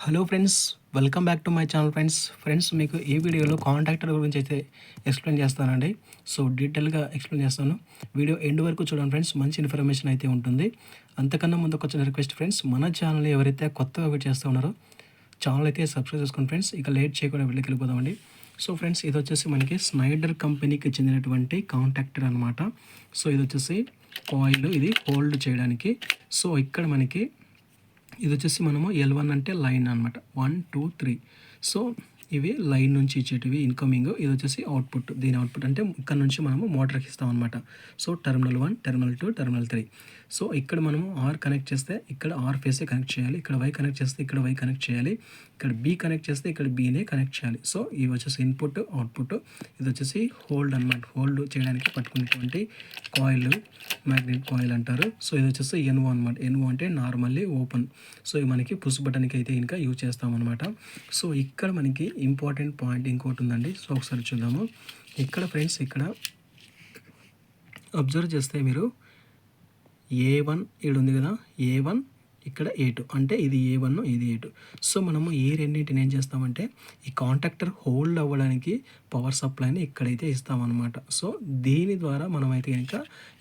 Hello friends, welcome back to my channel friends మీకు ఈ వీడియోలో కాంటాక్టర్ గురించి అయితే ఎక్స్ప్లెయిన్ చేస్తానండి. సో డీటెయిల్గా ఎక్స్ప్లెయిన్ చేస్తాను. వీడియో ఎండ్ వరకు చూడండి ఫ్రెండ్స్, మంచి ఇన్ఫర్మేషన్ అయితే ఉంటుంది. అంతకన్నా ముందు ఒక చిన్న రిక్వెస్ట్ ఫ్రెండ్స్, మన ఛానల్ని ఎవరైతే కొత్తగా వెయిట్ చేస్తూ ఉన్నారో ఛానల్ అయితే సబ్స్క్రైబ్ చేసుకోండి ఫ్రెండ్స్. ఇక లేట్ చేయకుండా వీళ్ళకి వెళ్ళిపోదామండి. సో ఫ్రెండ్స్, ఇది వచ్చేసి మనకి స్నైడర్ కంపెనీకి చెందినటువంటి కాంటాక్టర్ అనమాట. సో ఇది వచ్చేసి కాయిల్, ఇది హోల్డ్ చేయడానికి. సో ఇక్కడ మనకి ఇది వచ్చేసి మనము L1 అంటే లైన్ అనమాట, 1 2 3. సో ఇవి లైన్ నుంచి ఇచ్చేటివి ఇన్కమింగ్, ఇది వచ్చేసి అవుట్పుట్. దీని అవుట్పుట్ అంటే ఇక్కడ నుంచి మనము మోటార్కి ఇస్తాం అనమాట. So terminal 1, terminal 2, terminal 3. So ఇక్కడ మనము ఆర్ కనెక్ట్ చేస్తే ఇక్కడ ఆర్ ఫేసే కనెక్ట్ చేయాలి, ఇక్కడ వై కనెక్ట్ చేస్తే ఇక్కడ వై కనెక్ట్ చేయాలి, ఇక్కడ బి కనెక్ట్ చేస్తే ఇక్కడ బీనే కనెక్ట్ చేయాలి. సో ఇవి వచ్చేసి ఇన్పుట్ అవుట్పుట్. ఇది వచ్చేసి హోల్డ్ అనమాట, హోల్డ్ చేయడానికి పట్టుకునేటువంటి కాయిల్, మ్యాగ్నెట్ కాయిల్ అంటారు. సో ఇది వచ్చేసి ఎన్ఓ అనమాట. ఎన్ఓ అంటే నార్మల్లీ ఓపెన్. సో ఇవి మనకి పుష్ బటన్కి అయితే ఇంకా యూజ్ చేస్తామన్నమాట. సో ఇక్కడ మనకి ఇంపార్టెంట్ పాయింట్ ఇంకోటి ఉందండి. సో ఒకసారి చూద్దాము. ఇక్కడ ఫ్రెండ్స్, ఇక్కడ అబ్జర్వ్ చేస్తే మీరు A1 ఇక్కడ ఉంది కదా, A1 ఇక్కడ A2 అంటే ఇది A1 ఇది A2. సో మనము ఈ రెండింటిని ఏం చేస్తామంటే ఈ కాంటాక్టర్ హోల్డ్ అవ్వడానికి పవర్ సప్లైని ఇక్కడైతే ఇస్తామన్నమాట. సో దీని ద్వారా మనమైతే కనుక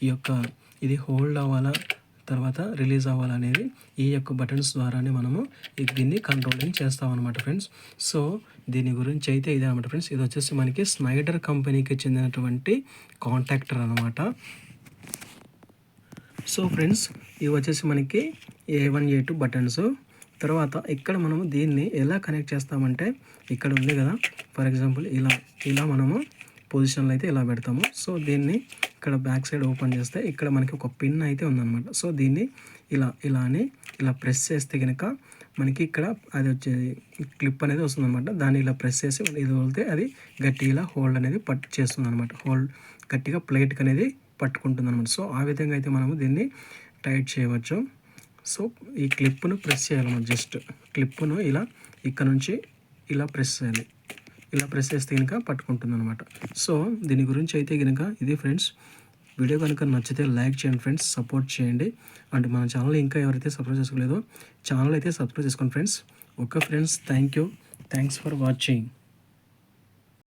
ఈ యొక్క ఇది హోల్డ్ అవ్వాలా తర్వాత రిలీజ్ అవ్వాలనేది ఈ యొక్క బటన్స్ ద్వారానే మనము దీన్ని కంట్రోలింగ్ చేస్తామన్నమాట ఫ్రెండ్స్. సో దీని గురించి అయితే ఇదే అనమాట ఫ్రెండ్స్. ఇది వచ్చేసి మనకి స్నైడర్ కంపెనీకి చెందినటువంటి కాంటాక్టర్ అనమాట. సో ఫ్రెండ్స్, ఇవి వచ్చేసి మనకి A1 A2 బటన్స్. తర్వాత ఇక్కడ మనము దీన్ని ఎలా కనెక్ట్ చేస్తామంటే ఇక్కడ ఉంది కదా, ఫర్ ఎగ్జాంపుల్ ఇలా మనము పొజిషన్లో అయితే ఇలా పెడతాము. సో దీన్ని ఇక్కడ బ్యాక్ సైడ్ ఓపెన్ చేస్తే ఇక్కడ మనకి ఒక పిన్ అయితే ఉందన్నమాట. సో దీన్ని ఇలా ప్రెస్ చేస్తే కనుక మనకి ఇక్కడ అది వచ్చే క్లిప్ అనేది వస్తుందన్నమాట. దాన్ని ఇలా ప్రెస్ చేసి ఇది వదిలితే అది గట్టిగా ఇలా హోల్డ్ అనేది చేస్తుంది అనమాట. హోల్డ్ గట్టిగా ప్లేట్కి అనేది పట్టుకుంటుంది అనమాట. సో ఆ విధంగా అయితే మనము దీన్ని టైట్ చేయవచ్చు. సో ఈ క్లిప్ను ప్రెస్ చేయాలన్నమాట. జస్ట్ క్లిప్ను ఇలా ఇక్కడ నుంచి ఇలా ప్రెస్ చేయాలి. ఇలా ప్రెస్ చేస్తే కనుక పట్టుకుంటుంది అనమాట. సో దీని గురించి అయితే కనుక ఇది ఫ్రెండ్స్. వీడియో కనుక నచ్చితే లైక్ చేయండి ఫ్రెండ్స్, సపోర్ట్ చేయండి. అండ్ మన ఛానల్ ఇంకా ఎవరైతే సబ్స్క్రైబ్ చేసుకోలేదో ఛానల్ అయితే సబ్స్క్రైబ్ చేసుకోండి friends. Okay friends, thanks for watching.